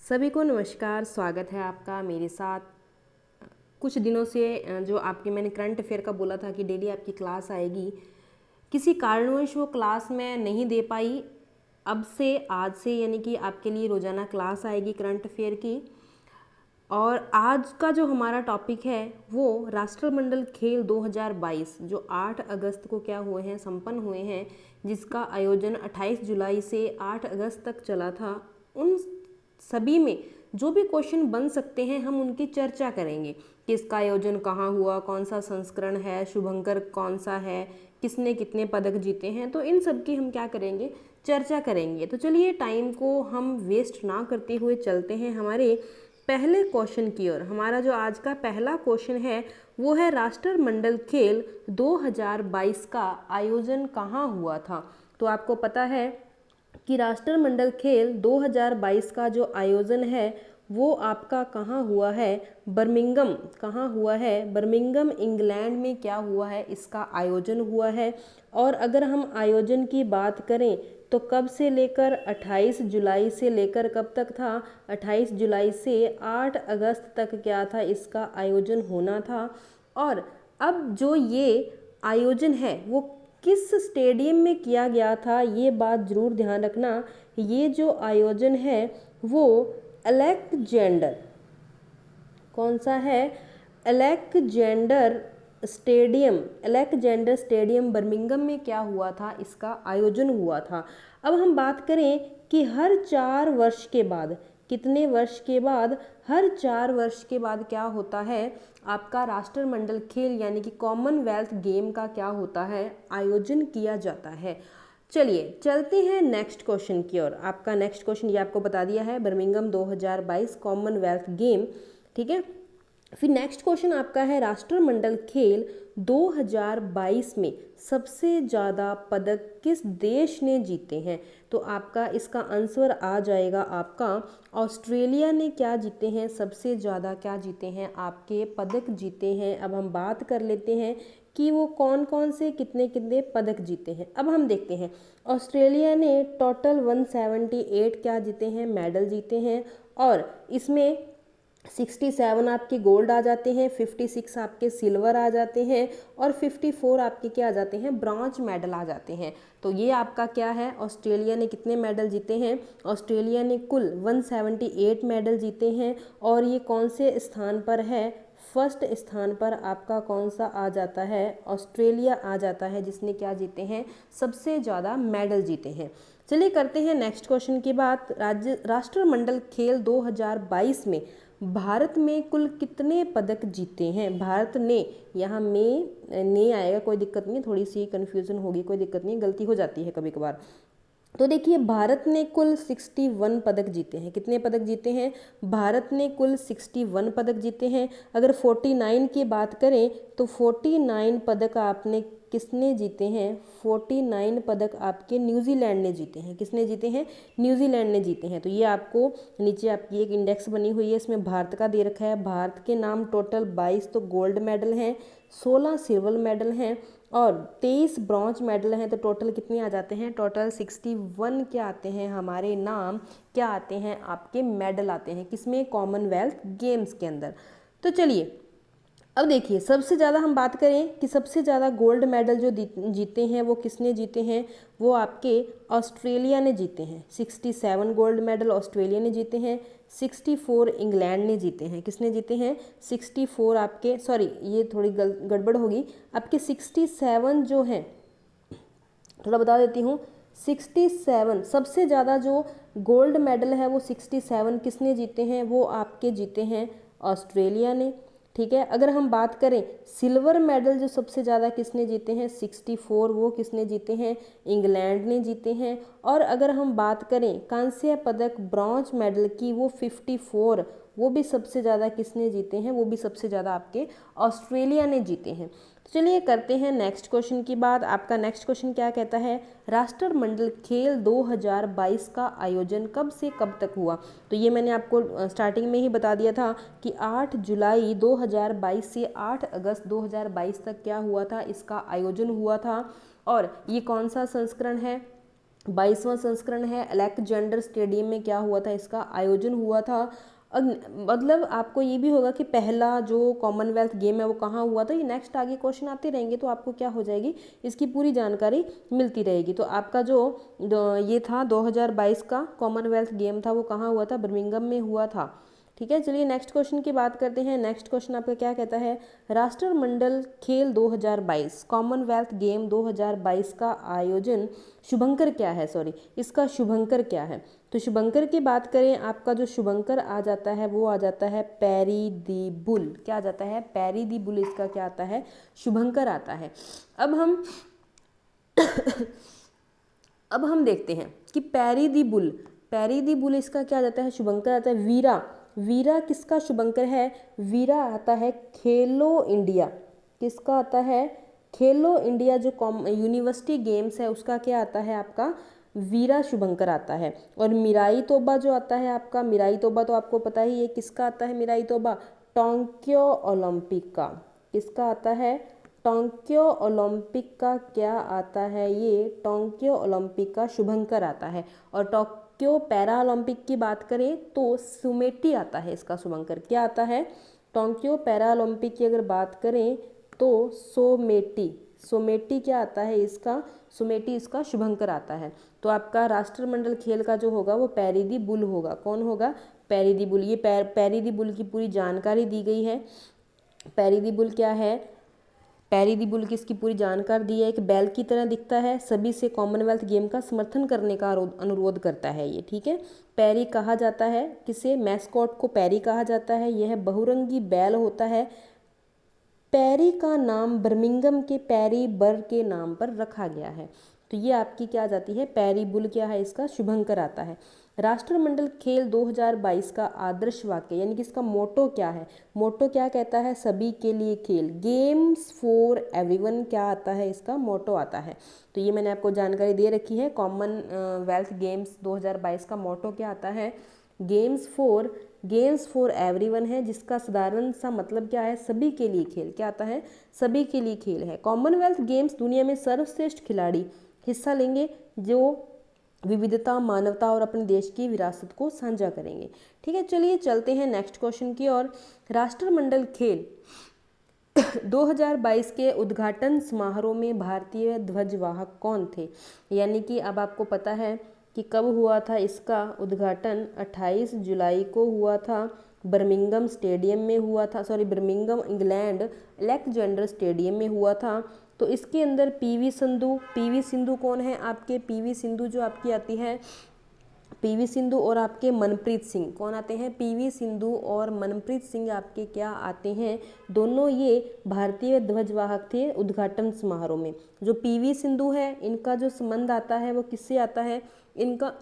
सभी को नमस्कार। स्वागत है आपका मेरे साथ। कुछ दिनों से जो आपके मैंने करंट अफेयर का बोला था कि डेली आपकी क्लास आएगी, किसी कारणवश वो क्लास मैं नहीं दे पाई। अब से आज से यानी कि आपके लिए रोज़ाना क्लास आएगी करंट अफेयर की। और आज का जो हमारा टॉपिक है वो राष्ट्रमंडल खेल 2022 जो 8 अगस्त को क्या हुए हैं, संपन्न हुए हैं, जिसका आयोजन 28 जुलाई से 8 अगस्त तक चला था। उन सभी में जो भी क्वेश्चन बन सकते हैं हम उनकी चर्चा करेंगे। किसका आयोजन कहाँ हुआ, कौन सा संस्करण है, शुभंकर कौन सा है, किसने कितने पदक जीते हैं, तो इन सब की हम क्या करेंगे, चर्चा करेंगे। तो चलिए टाइम को हम वेस्ट ना करते हुए चलते हैं हमारे पहले क्वेश्चन की ओर। हमारा जो आज का पहला क्वेश्चन है वो है राष्ट्रमंडल खेल 2022 का आयोजन कहाँ हुआ था। तो आपको पता है कि राष्ट्रमंडल खेल 2022 का जो आयोजन है वो आपका कहाँ हुआ है, बर्मिंघम। कहाँ हुआ है, बर्मिंघम इंग्लैंड में क्या हुआ है, इसका आयोजन हुआ है। और अगर हम आयोजन की बात करें तो कब से लेकर 28 जुलाई से लेकर कब तक था, 28 जुलाई से 8 अगस्त तक क्या था, इसका आयोजन होना था। और अब जो ये आयोजन है वो किस स्टेडियम में किया गया था, ये बात ज़रूर ध्यान रखना। ये जो आयोजन है वो अलेक्जेंडर, कौन सा है, Alexander stadium, Alexander stadium Birmingham में क्या हुआ था, इसका आयोजन हुआ था। अब हम बात करें कि हर 4 वर्ष के बाद, कितने वर्ष के बाद, हर 4 वर्ष के बाद क्या होता है, आपका राष्ट्रमंडल खेल यानी कि कॉमनवेल्थ गेम का क्या होता है, आयोजन किया जाता है। चलिए चलते हैं नेक्स्ट क्वेश्चन की ओर। आपका नेक्स्ट क्वेश्चन ये आपको बता दिया है, बर्मिंघम 2022 कॉमनवेल्थ गेम, ठीक है। फिर नेक्स्ट क्वेश्चन आपका है राष्ट्रमंडल खेल 2022 में सबसे ज़्यादा पदक किस देश ने जीते हैं। तो आपका इसका आंसर आ जाएगा आपका ऑस्ट्रेलिया ने क्या जीते हैं, सबसे ज़्यादा क्या जीते हैं, आपके पदक जीते हैं। अब हम बात कर लेते हैं कि वो कौन कौन से कितने कितने पदक जीते हैं। अब हम देखते हैं ऑस्ट्रेलिया ने टोटल 178 क्या जीते हैं, मेडल जीते हैं। और इसमें 67 आपके गोल्ड आ जाते हैं, 56 आपके सिल्वर आ जाते हैं और 54 आपके क्या आ जाते हैं, ब्रॉन्ज मेडल आ जाते हैं। तो ये आपका क्या है, ऑस्ट्रेलिया ने कितने मेडल जीते हैं, ऑस्ट्रेलिया ने कुल 178 मेडल जीते हैं। और ये कौन से स्थान पर है, फर्स्ट स्थान पर आपका कौन सा आ जाता है, ऑस्ट्रेलिया आ जाता है, जिसने क्या जीते हैं, सबसे ज़्यादा मेडल जीते हैं। चलिए करते हैं नेक्स्ट क्वेश्चन की बात। राष्ट्रमंडल खेल 2022 में भारत में कुल कितने पदक जीते हैं, भारत ने, यहाँ में ने आएगा, कोई दिक्कत नहीं, थोड़ी सी कन्फ्यूज़न होगी, कोई दिक्कत नहीं, गलती हो जाती है कभी कभार। तो देखिए भारत ने कुल 61 पदक जीते हैं। कितने पदक जीते हैं, भारत ने कुल 61 पदक जीते हैं। अगर 49 की बात करें तो 49 पदक आपने किसने जीते हैं, 49 पदक आपके न्यूजीलैंड ने जीते हैं। किसने जीते हैं, न्यूजीलैंड ने जीते हैं। तो ये आपको नीचे आपकी एक इंडेक्स बनी हुई है, इसमें भारत का दे रखा है। भारत के नाम टोटल 22 तो गोल्ड मेडल हैं, 16 सिल्वर मेडल हैं और 23 ब्रॉन्ज मेडल हैं। तो टोटल कितने आ जाते हैं, टोटल 61 क्या आते हैं, हमारे नाम क्या आते हैं, आपके मेडल आते हैं, किसमें, कॉमनवेल्थ गेम्स के अंदर। तो चलिए अब देखिए सबसे ज़्यादा हम बात करें कि सबसे ज़्यादा गोल्ड मेडल जो जीते हैं वो किसने जीते हैं, वो आपके ऑस्ट्रेलिया ने जीते हैं। 67 गोल्ड मेडल ऑस्ट्रेलिया ने जीते हैं, 64 इंग्लैंड ने जीते हैं। किसने जीते हैं, 64 आपके, सॉरी ये थोड़ी गड़बड़ होगी, आपके 67 जो हैं, थोड़ा बता देती हूँ, 67 सबसे ज़्यादा जो गोल्ड मेडल है वो 67 किसने जीते हैं, वो आपके जीते हैं ऑस्ट्रेलिया ने, ठीक है। अगर हम बात करें सिल्वर मेडल जो सबसे ज़्यादा किसने जीते हैं, 64, वो किसने जीते हैं, इंग्लैंड ने जीते हैं। और अगर हम बात करें कांस्य पदक ब्रॉन्ज मेडल की, वो 54, वो भी सबसे ज़्यादा किसने जीते हैं, वो भी सबसे ज़्यादा आपके ऑस्ट्रेलिया ने जीते हैं। तो चलिए करते हैं नेक्स्ट क्वेश्चन की बात। आपका नेक्स्ट क्वेश्चन क्या कहता है, राष्ट्रमंडल खेल 2022 का आयोजन कब से कब तक हुआ। तो ये मैंने आपको स्टार्टिंग में ही बता दिया था कि 8 जुलाई 2022 से 8 अगस्त 2022 तक क्या हुआ था, इसका आयोजन हुआ था। और ये कौन सा संस्करण है, 22वां संस्करण है अलेक्जेंडर स्टेडियम में क्या हुआ था, इसका आयोजन हुआ था। मतलब आपको ये भी होगा कि पहला जो कॉमनवेल्थ गेम है वो कहाँ हुआ था, ये नेक्स्ट आगे क्वेश्चन आते रहेंगे तो आपको क्या हो जाएगी, इसकी पूरी जानकारी मिलती रहेगी। तो आपका जो ये था 2022 का कॉमनवेल्थ गेम था वो कहाँ हुआ था, बर्मिंघम में हुआ था। ठीक है, चलिए नेक्स्ट क्वेश्चन की बात करते हैं। नेक्स्ट क्वेश्चन आपका क्या कहता है, राष्ट्रमंडल खेल 2022 कॉमनवेल्थ गेम 2022 का आयोजन शुभंकर क्या है, सॉरी इसका शुभंकर क्या है। तो शुभंकर की बात करें, आपका जो शुभंकर आ जाता है वो आ जाता है पैरी दी बुल। क्या आ जाता है, पैरी दी बुल, इसका क्या आता है, शुभंकर आता है। अब हम देखते हैं कि पैरी दी बुल इसका क्या आ जाता है, शुभंकर आता है। वीरा, वीरा किसका शुभंकर है, वीरा आता है खेलो इंडिया, किसका आता है, खेलो इंडिया जो यूनिवर्सिटी गेम्स है उसका क्या आता है आपका, वीरा शुभंकर आता है। और मिराई तोबा जो आता है आपका, मिराई तोबा तो आपको पता ही है किसका आता है, मिराई तोबा टोक्यो ओलंपिक का, किसका आता है, टोक्यो ओलंपिक का क्या आता है, ये टोक्यो ओलंपिक का शुभंकर आता है। और टोक्यो पैरा ओलंपिक की बात करें तो सुमेटी आता है इसका शुभंकर, क्या आता है, टोक्यो पैरा ओलंपिक की अगर बात करें तो सोमेटी, सोमेटी क्या आता है इसका, सुमेटी इसका शुभंकर आता है। तो आपका राष्ट्रमंडल खेल का जो होगा वो पैरी दी बुल होगा, कौन होगा, पैरी दी बुल। ये पैरी दी बुल की पूरी जानकारी दी गई है। पैरी दी बुल क्या है, पैरी दी बुल की इसकी पूरी जानकारी दी है। एक बैल की तरह दिखता है, सभी से कॉमनवेल्थ गेम का समर्थन करने का अनुरोध करता है ये, ठीक है। पैरी कहा जाता है किसे, मैस्कॉट को पैरी कहा जाता है। यह बहुरंगी बैल होता है। पैरी का नाम बर्मिंघम के पैरी बर के नाम पर रखा गया है। तो ये आपकी क्या आ जाती है, पैरी बुल क्या है, इसका शुभंकर आता है। राष्ट्रमंडल खेल 2022 का आदर्श वाक्य यानी कि इसका मोटो क्या है, मोटो क्या कहता है, सभी के लिए खेल, गेम्स फॉर एवरीवन क्या आता है, इसका मोटो आता है। तो ये मैंने आपको जानकारी दे रखी है। कॉमनवेल्थ गेम्स 2022 का मोटो क्या आता है, गेम्स फॉर एवरीवन है, जिसका साधारण सा मतलब क्या है, सभी के लिए खेल, क्या आता है, सभी के लिए खेल है। कॉमनवेल्थ गेम्स दुनिया में सर्वश्रेष्ठ खिलाड़ी हिस्सा लेंगे जो विविधता, मानवता और अपने देश की विरासत को साझा करेंगे। ठीक है, चलिए चलते हैं नेक्स्ट क्वेश्चन की ओर। राष्ट्रमंडल खेल 2022 के उद्घाटन समारोह में भारतीय ध्वजवाहक कौन थे, यानी कि अब आपको पता है कि कब हुआ था इसका उद्घाटन, 28 जुलाई को हुआ था, बर्मिंघम स्टेडियम में हुआ था, sorry Birmingham England Alexander stadium में हुआ था। तो इसके अंदर पीवी सिंधु कौन है आपके, पीवी सिंधु जो आपकी आती है, पीवी सिंधु और आपके मनप्रीत सिंह कौन आते हैं, पीवी सिंधु और मनप्रीत सिंह आपके क्या आते हैं, दोनों ये भारतीय ध्वजवाहक थे उद्घाटन समारोह में। जो पीवी सिंधु है इनका जो संबंध आता है वो किससे आता है, इनका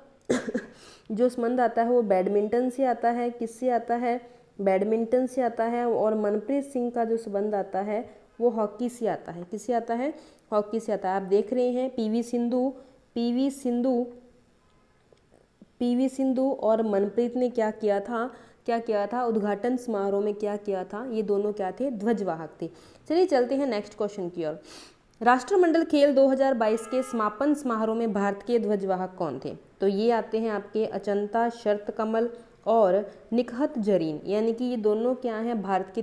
जो संबंध आता है वो बैडमिंटन से आता है, किससे आता है, बैडमिंटन से आता है। और मनप्रीत सिंह का जो संबंध आता है वो हॉकी से आता है, किससे आता है, हॉकी से आता है। आप देख रहे हैं पीवी सिंधु और मनप्रीत ने क्या किया था उद्घाटन समारोह में, क्या किया था, ये दोनों क्या थे, ध्वजवाहक थे। चलिए चलते हैं नेक्स्ट क्वेश्चन की ओर। राष्ट्रमंडल खेल 2022 के समापन समारोह में भारत के ध्वजवाहक कौन थे, तो ये आते हैं आपके अचंता शरत कमल और निकहत जरीन, यानी कि ये दोनों क्या हैं भारत की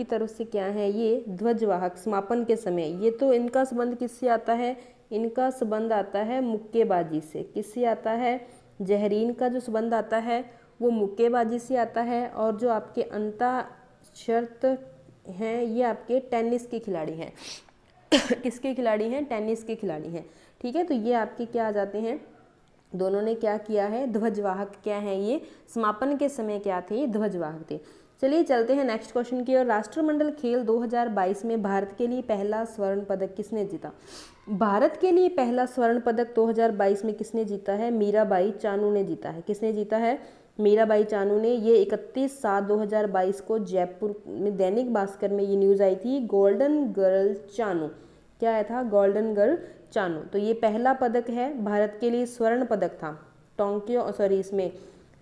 तरफ से क्या है ये ध्वजवाहक समापन के समय। ये तो इनका संबंध किससे आता है, इनका संबंध आता है मुक्केबाजी से, किससे आता है, जहरीन का जो संबंध आता है वो मुक्केबाजी से आता है। और जो आपके अंता शर्त हैं ये आपके टेनिस के खिलाड़ी हैं किसके खिलाड़ी हैं, टेनिस के खिलाड़ी हैं। ठीक है, तो ये आपके क्या आ जाते हैं, दोनों ने क्या किया है, ध्वजवाहक क्या है, ये समापन के समय क्या थे, ध्वजवाहक थे। चलिए चलते हैं नेक्स्ट क्वेश्चन की ओर। राष्ट्रमंडल खेल 2022 में भारत के लिए पहला स्वर्ण पदक किसने जीता, भारत के लिए पहला स्वर्ण पदक 2022 में किसने जीता है, मीराबाई चानू ने जीता है, किसने जीता है, मीराबाई चानू ने। ये 31/7/2022 को जयपुर में दैनिक भास्कर में ये न्यूज़ आई थी, गोल्डन गर्ल चानू, क्या आया था, गोल्डन गर्ल चानू। तो ये पहला पदक है भारत के लिए, स्वर्ण पदक था इसमें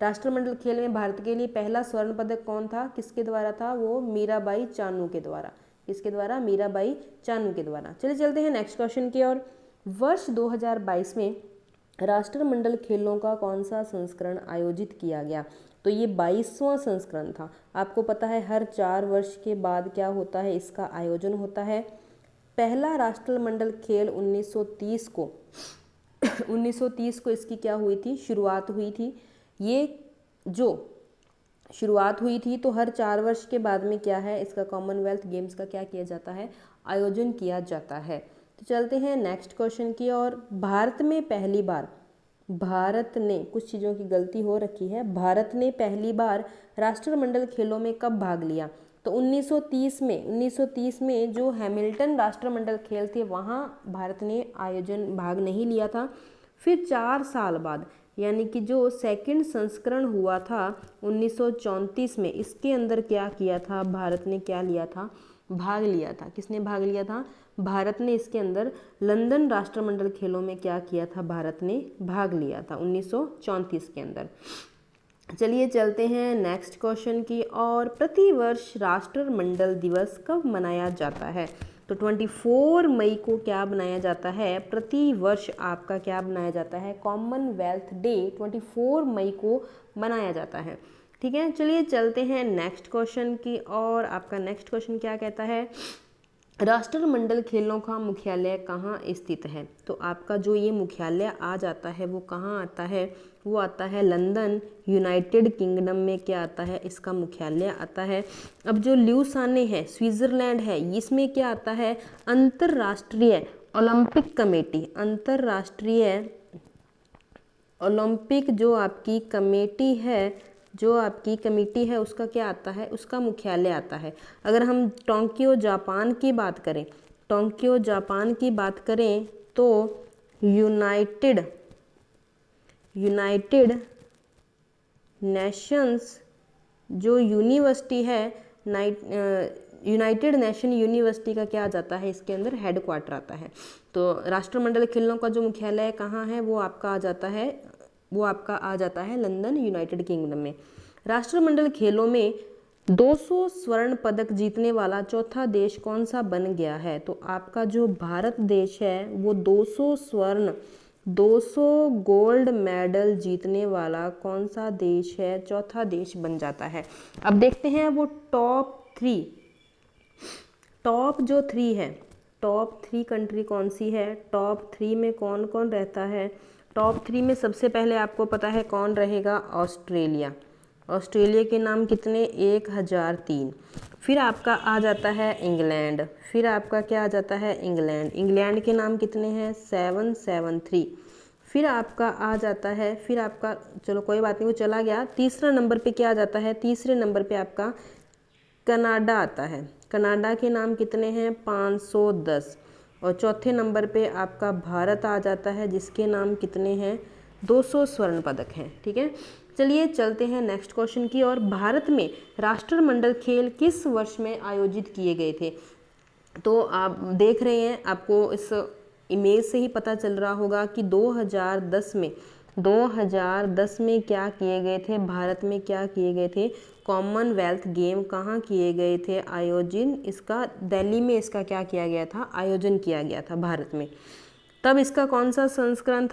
राष्ट्रमंडल खेल में भारत के लिए पहला स्वर्ण पदक कौन था, किसके द्वारा था, वो मीराबाई चानू के द्वारा, किसके द्वारा, मीराबाई चानू के द्वारा। चलिए चलते हैं नेक्स्ट क्वेश्चन की ओर। वर्ष 2022 में राष्ट्रमंडल खेलों का कौन सा संस्करण आयोजित किया गया? तो ये 22वां संस्करण था। आपको पता है हर 4 वर्ष के बाद क्या होता है, इसका आयोजन होता है। पहला राष्ट्रमंडल खेल 1930 को 1930 को इसकी क्या हुई थी, शुरुआत हुई थी। ये जो शुरुआत हुई थी तो हर 4 वर्ष के बाद में क्या है, इसका कॉमनवेल्थ गेम्स का क्या किया जाता है, आयोजन किया जाता है। तो चलते हैं नेक्स्ट क्वेश्चन की ओर। भारत में पहली बार, भारत ने, कुछ चीज़ों की गलती हो रखी है, भारत ने पहली बार राष्ट्रमंडल खेलों में कब भाग लिया? तो 1930 में जो हैमिल्टन राष्ट्रमंडल खेल थे वहाँ भारत ने भाग नहीं लिया था। फिर 4 साल बाद यानी कि जो सेकंड संस्करण हुआ था 1934 में, इसके अंदर क्या किया था, भारत ने क्या लिया था, भाग लिया था। किसने भाग लिया था? भारत ने इसके अंदर लंदन राष्ट्रमंडल खेलों में क्या किया था, भारत ने भाग लिया था 1934 के अंदर। चलिए चलते हैं नेक्स्ट क्वेश्चन की और। प्रतिवर्ष राष्ट्रमंडल दिवस कब मनाया जाता है? तो 24 मई को क्या बनाया जाता है, प्रतिवर्ष आपका क्या बनाया जाता है, कॉमनवेल्थ डे 24 मई को मनाया जाता है। ठीक है, चलिए चलते हैं नेक्स्ट क्वेश्चन की और। आपका नेक्स्ट क्वेश्चन क्या कहता है, राष्ट्रमंडल खेलों का मुख्यालय कहाँ स्थित है? तो आपका जो ये मुख्यालय आ जाता है वो कहाँ आता है, वो आता है लंदन, यूनाइटेड किंगडम में क्या आता है, इसका मुख्यालय आता है। अब जो ल्यूसाने है, स्विट्जरलैंड है, इसमें क्या आता है, अंतर्राष्ट्रीय ओलंपिक कमेटी, अंतर्राष्ट्रीय ओलंपिक जो आपकी कमेटी है, जो आपकी कमेटी है उसका क्या आता है, उसका मुख्यालय आता है। अगर हम टोक्यो जापान की बात करें, टोक्यो जापान की बात करें तो यूनाइटेड नेशंस जो यूनिवर्सिटी है, यूनाइटेड नेशन यूनिवर्सिटी का क्या आ जाता है, इसके अंदर हेडक्वार्टर आता है। तो राष्ट्रमंडल खेलों का जो मुख्यालय कहाँ है, वो आपका आ जाता है लंदन, यूनाइटेड किंगडम में। राष्ट्रमंडल खेलों में 200 स्वर्ण पदक जीतने वाला चौथा देश कौन सा बन गया है? तो आपका जो भारत देश है वो 200 गोल्ड मेडल जीतने वाला कौन सा देश है, चौथा देश बन जाता है। अब देखते हैं वो टॉप 3 कंट्री कौन सी है, टॉप 3 में कौन कौन रहता है। टॉप 3 में सबसे पहले आपको पता है कौन रहेगा, ऑस्ट्रेलिया। ऑस्ट्रेलिया के नाम कितने, 1003। फिर आपका आ जाता है इंग्लैंड, फिर आपका क्या आ जाता है, इंग्लैंड के नाम कितने हैं, 773। फिर आपका आ जाता है, फिर आपका, चलो कोई बात नहीं वो चला गया। तीसरा नंबर पे क्या आ जाता है, तीसरे नंबर पे आपका कनाडा आता है। कनाडा के नाम कितने हैं, 510। और चौथे नंबर पे आपका भारत आ जाता है जिसके नाम कितने हैं, 200 स्वर्ण पदक हैं। ठीक है, चलिए चलते हैं नेक्स्ट क्वेश्चन की और। भारत में राष्ट्रमंडल खेल किस वर्ष में आयोजित किए गए थे? तो आप देख रहे हैं, आपको इस इमेज से ही पता चल रहा होगा कि 2010 में क्या किए गए थे, भारत में क्या किए गए थे, कॉमनवेल्थ गेम कहाँ किए गए थे आयोजन, इसका दिल्ली में इसका क्या किया गया था, आयोजन किया गया था भारत में। तब इसका कौन सा संस्करण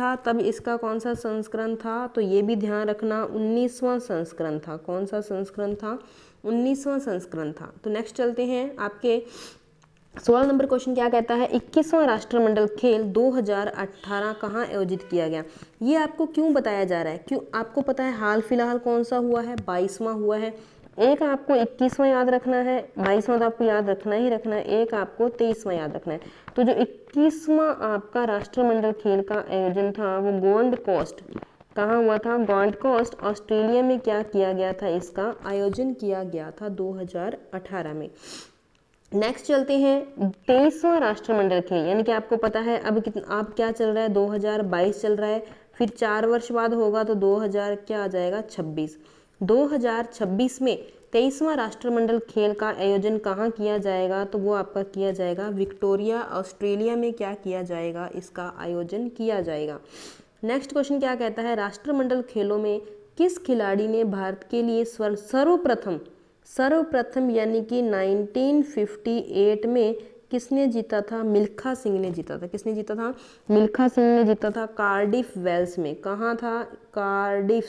था, तो ये भी ध्यान रखना 19वां संस्करण था। कौन सा संस्करण था, 19वां संस्करण था। तो नेक्स्ट चलते हैं, आपके 16 नंबर क्वेश्चन क्या कहता है, 21वां राष्ट्रमंडल खेल 2018 कहाँ आयोजित किया गया? ये आपको क्यों बताया जा रहा है, क्यों आपको पता है हाल फिलहाल कौन सा हुआ है, 22वां हुआ है। एक आपको 21वां याद रखना है, 22वां तो आपको याद रखना ही रखना है, एक आपको 23वां याद रखना है। तो जो 21वां आपका राष्ट्रमंडल खेल का आयोजन था वो गोल्ड कोस्ट, कहाँ हुआ था, गोल्ड कोस्ट ऑस्ट्रेलिया में क्या किया गया था, इसका आयोजन किया गया था 2018 में। नेक्स्ट चलते हैं 23वां राष्ट्रमंडल खेल, यानी कि आपको पता है अब आप क्या चल रहा है, 2022 चल रहा है, फिर 4 वर्ष बाद होगा तो 2000 क्या आ जाएगा, 26। 2026 में 23वां राष्ट्रमंडल खेल का आयोजन कहाँ किया जाएगा, तो वो आपका किया जाएगा विक्टोरिया, ऑस्ट्रेलिया में क्या किया जाएगा, इसका आयोजन किया जाएगा। नेक्स्ट क्वेश्चन क्या कहता है, राष्ट्रमंडल खेलों में किस खिलाड़ी ने भारत के लिए सर्वप्रथम यानी कि 1958 में किसने जीता था? मिल्खा सिंह ने जीता था। किसने जीता था? मिल्खा सिंह ने जीता था कार्डिफ वेल्स में। कहाँ था? कार्डिफ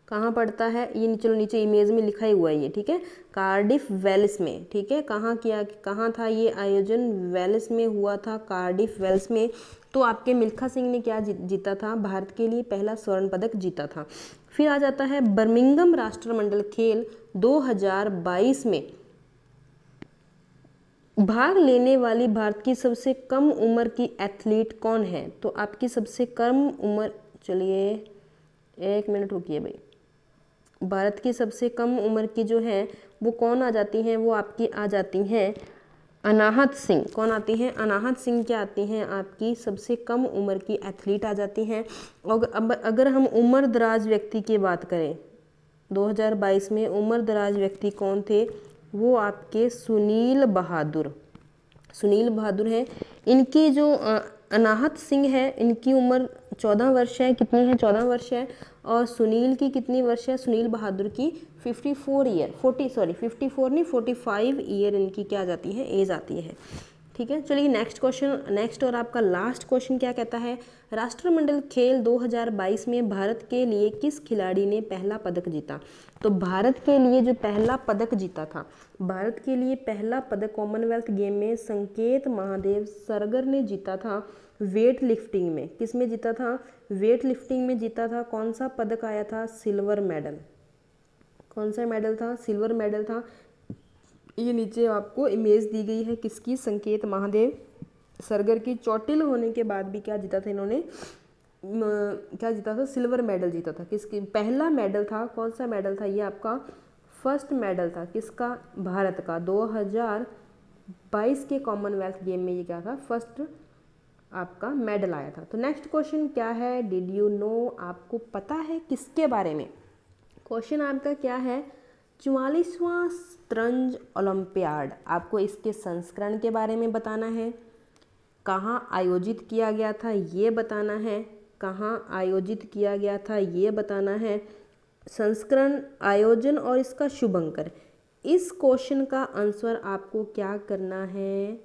कहाँ पड़ता है ये? चलो नीचे इमेज में लिखा ही हुआ है ये, ठीक है, कार्डिफ वेल्स में, ठीक है। कहाँ था ये आयोजन? वेल्स में हुआ था, कार्डिफ वेल्स में। तो आपके मिल्खा सिंह ने क्या जीता था? भारत के लिए पहला स्वर्ण पदक जीता था। फिर आ जाता है बर्मिंघम राष्ट्रमंडल खेल 2022 में भाग लेने वाली भारत की सबसे कम उम्र की एथलीट कौन है? तो आपकी सबसे कम उम्र, चलिए 1 मिनट रुकिए भाई, भारत की सबसे कम उम्र की जो है वो कौन आ जाती हैं? वो आपकी आ जाती हैं अनाहत सिंह। कौन आती हैं? अनाहत सिंह क्या आती हैं? आपकी सबसे कम उम्र की एथलीट आ जाती हैं। और अब अगर हम उम्र दराज व्यक्ति की बात करें, 2022 में उम्र दराज व्यक्ति कौन थे? वो आपके सुनील बहादुर हैं। इनकी जो अनाहत सिंह है, इनकी उम्र 14 वर्ष है। कितनी है? 14 वर्ष है। और सुनील की कितनी वर्ष है? सुनील बहादुर की 54 ईयर 54 नहीं 45 ईयर इनकी क्या जाती है? एज आती है, ठीक है। चलिए नेक्स्ट क्वेश्चन, नेक्स्ट और आपका लास्ट क्वेश्चन क्या कहता है? राष्ट्रमंडल खेल 2022 में भारत के लिए किस खिलाड़ी ने पहला पदक जीता? तो भारत के लिए जो पहला पदक जीता था, भारत के लिए पहला पदक कॉमनवेल्थ गेम में संकेत महादेव सरगर ने जीता था वेट लिफ्टिंग में। किस में जीता था? वेट लिफ्टिंग में जीता था। कौन सा पदक आया था? Silver medal. कौन सा मेडल था? सिल्वर मेडल था। ये नीचे आपको इमेज दी गई है किसकी? संकेत महादेव सरगर की। चोटिल होने के बाद भी क्या जीता था इन्होंने? क्या जीता था? सिल्वर मेडल जीता था। किसकी? पहला मेडल था। कौन सा मेडल था ये? आपका फर्स्ट मेडल था। किसका? भारत का। 2022 के कॉमनवेल्थ गेम में ये क्या था? फर्स्ट आपका मेडल आया था। तो नेक्स्ट क्वेश्चन क्या है? Did you know? आपको पता है किसके बारे में? क्वेश्चन आपका क्या है? 44वां शतरंज ओलंपियाड, आपको इसके संस्करण के बारे में बताना है। कहाँ आयोजित किया गया था ये बताना है। कहाँ आयोजित किया गया था ये बताना है। संस्करण, आयोजन और इसका शुभंकर। इस क्वेश्चन का आंसर आपको क्या करना है?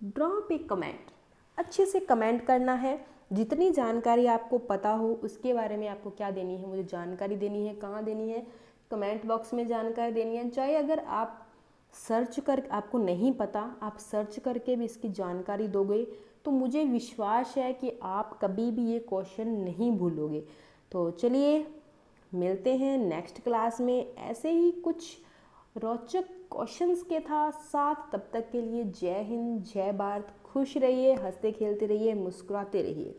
ड्रॉप ए कमेंट। अच्छे से कमेंट करना है। जितनी जानकारी आपको पता हो उसके बारे में आपको क्या देनी है? मुझे जानकारी देनी है। कहाँ देनी है? कमेंट बॉक्स में जानकारी देनी है। चाहे अगर आप सर्च कर, आपको नहीं पता, आप सर्च करके भी इसकी जानकारी दोगे तो मुझे विश्वास है कि आप कभी भी ये क्वेश्चन नहीं भूलोगे। तो चलिए मिलते हैं नेक्स्ट क्लास में ऐसे ही कुछ रोचक क्वेश्चंस के साथ। तब तक के लिए जय हिंद, जय भारत। खुश रहिए, हंसते खेलते रहिए, मुस्कुराते रहिए।